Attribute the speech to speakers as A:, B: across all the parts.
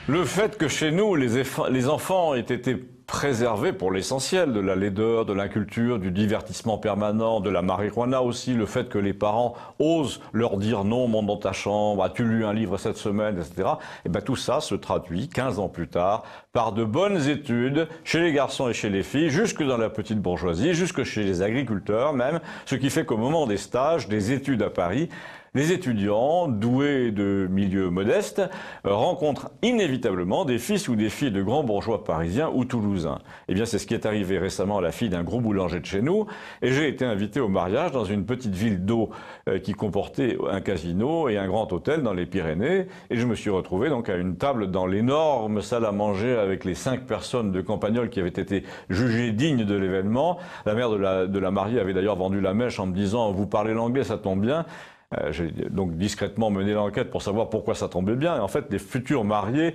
A: Le fait que chez nous, les enfants aient été préservés pour l'essentiel de la laideur, de l'inculture, du divertissement permanent, de la marijuana aussi, le fait que les parents osent leur dire non, monte dans ta chambre, as-tu lu un livre cette semaine, etc. Et bien tout ça se traduit 15 ans plus tard par de bonnes études chez les garçons et chez les filles, jusque dans la petite bourgeoisie, jusque chez les agriculteurs même, ce qui fait qu'au moment des stages, des études à Paris, les étudiants, doués de milieux modestes, rencontrent inévitablement des fils ou des filles de grands bourgeois parisiens ou toulousains. Eh bien, c'est ce qui est arrivé récemment à la fille d'un gros boulanger de chez nous, et j'ai été invité au mariage dans une petite ville d'eau qui comportait un casino et un grand hôtel dans les Pyrénées, et je me suis retrouvé donc à une table dans l'énorme salle à manger avec les 5 personnes de Campagnol qui avaient été jugées dignes de l'événement. La mère de la mariée avait d'ailleurs vendu la mèche en me disant « Vous parlez l'anglais, ça tombe bien ». J'ai donc discrètement mené l'enquête pour savoir pourquoi ça tombait bien. Et en fait, les futurs mariés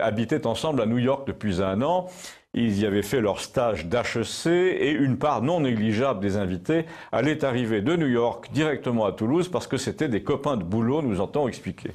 A: habitaient ensemble à New York depuis 1 an. Ils y avaient fait leur stage d'HEC et une part non négligeable des invités allait arriver de New York directement à Toulouse parce que c'était des copains de boulot, nous entend expliquer.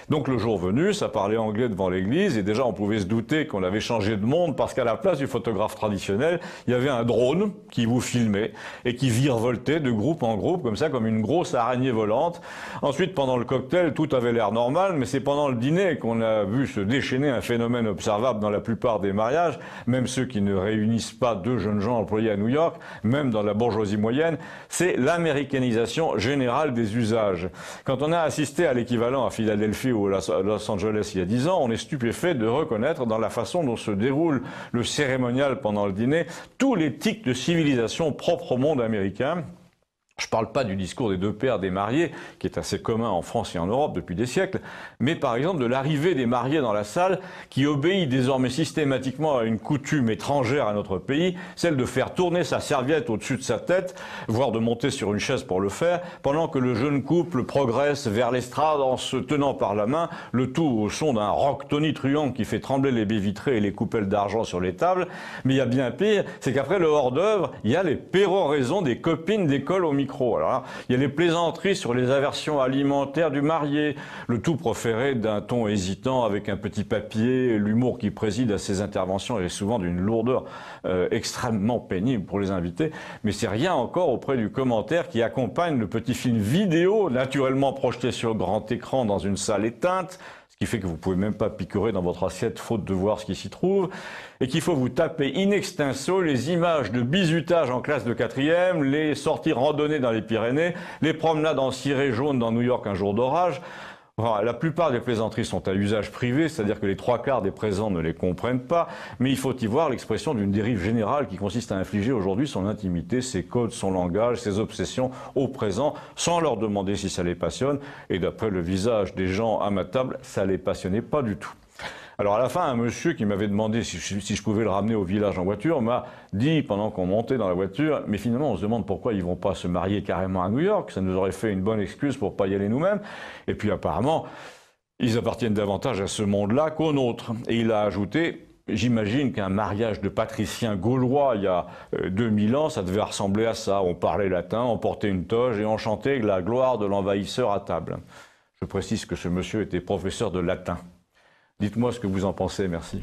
A: Donc le jour venu, ça parlait anglais devant l'église et déjà on pouvait se douter qu'on avait changé de monde parce qu'à la place du photographe traditionnel, il y avait un drone qui vous filmait et qui virevoltait de groupe en groupe comme ça, comme une grosse araignée volante. Ensuite, pendant le cocktail, tout avait l'air normal, mais c'est pendant le dîner qu'on a vu se déchaîner un phénomène observable dans la plupart des mariages, même ceux qui ne réunissent pas 2 jeunes gens employés à New York, même dans la bourgeoisie moyenne, c'est l'américanisation générale des usages. Quand on a assisté à l'équivalent à Philadelphie ou à Los Angeles il y a 10 ans, on est stupéfait de reconnaître dans la façon dont se déroule le cérémonial pendant le dîner tous les tics de civilisation propres au monde américain. Je ne parle pas du discours des 2 pères des mariés, qui est assez commun en France et en Europe depuis des siècles, mais par exemple de l'arrivée des mariés dans la salle, qui obéit désormais systématiquement à une coutume étrangère à notre pays, celle de faire tourner sa serviette au-dessus de sa tête, voire de monter sur une chaise pour le faire, pendant que le jeune couple progresse vers l'estrade en se tenant par la main, le tout au son d'un rock tonitruant qui fait trembler les baies vitrées et les coupelles d'argent sur les tables. Mais il y a bien pire, c'est qu'après le hors-d'œuvre, il y a les péroraisons des copines d'école au micro. Alors là, il y a les plaisanteries sur les aversions alimentaires du marié, le tout proféré d'un ton hésitant avec un petit papier, l'humour qui préside à ces interventions est souvent d'une lourdeur extrêmement pénible pour les invités, mais c'est rien encore auprès du commentaire qui accompagne le petit film vidéo, naturellement projeté sur grand écran dans une salle éteinte, ce qui fait que vous pouvez même pas picorer dans votre assiette faute de voir ce qui s'y trouve, et qu'il faut vous taper in extenso les images de bizutage en classe de 4e, les sorties randonnées dans les Pyrénées, les promenades en ciré jaune dans New York un jour d'orage. Enfin, la plupart des plaisanteries sont à usage privé, c'est-à-dire que les 3/4 des présents ne les comprennent pas, mais il faut y voir l'expression d'une dérive générale qui consiste à infliger aujourd'hui son intimité, ses codes, son langage, ses obsessions au présent, sans leur demander si ça les passionne, et d'après le visage des gens à ma table, ça les passionnait pas du tout. Alors à la fin, un monsieur qui m'avait demandé si je pouvais le ramener au village en voiture m'a dit, pendant qu'on montait dans la voiture, mais finalement on se demande pourquoi ils vont pas se marier carrément à New York, ça nous aurait fait une bonne excuse pour pas y aller nous-mêmes. Et puis apparemment, ils appartiennent davantage à ce monde-là qu'au nôtre. Et il a ajouté, j'imagine qu'un mariage de patriciens gaulois il y a 2000 ans, ça devait ressembler à ça. On parlait latin, on portait une toge et on chantait la gloire de l'envahisseur à table. Je précise que ce monsieur était professeur de latin. Dites-moi ce que vous en pensez, merci.